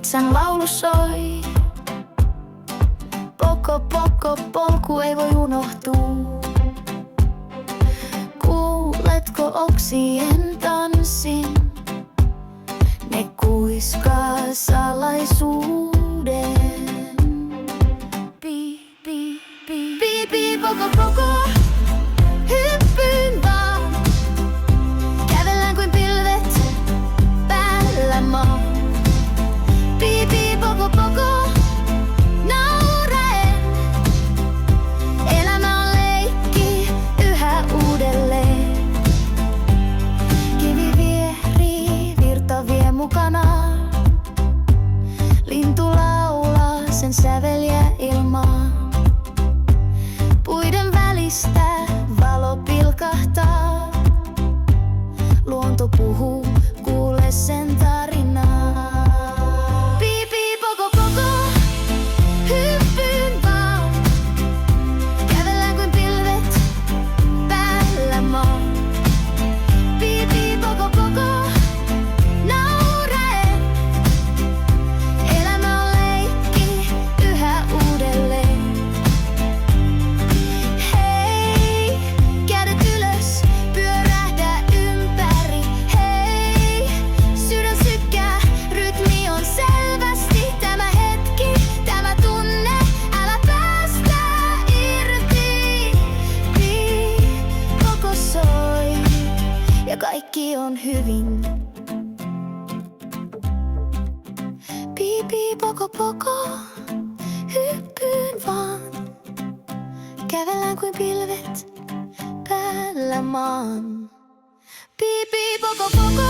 metsän laulu soi. Poko, poko, polku ei voi unohtua. Kuuletko oksien tanssin? Ne kuiskaa salaisuuden. Pi, pi, pi, pi, pi, poko, poko. Hyppyyn vaan. Kävellään kuin pilvet päällä maa. Pi, pi, poko, poko. Nauraen. Elämä on leikki yhä uudelleen. Kivi viehrii, virta vie mukanaan. Lintu laulaa sen säveliä ilmaa. Puiden välistä valo pilkahtaa. Luonto puhuu, kuule sen tarinaa. Pi, pi, poko, poko. Hyppyyn vaan. Kävellään kuin pilvet päällä maa. Pi, pi, poko, poko. Nauraen. Elämä on leikki yhä uudelleen. Hei, kädet ylös, pyörähdä ympäri. Hei, sydän sykkää, rytmi on selvästi tämä hetki, tämä tunne, älä päästä irti. Pi, poko soi ja kaikki on hyvin. Pi, pi, poko, poko, hyppyyn vaan. Kävellään kuin pilvet päällä maan. Pi, pi, poko, poko,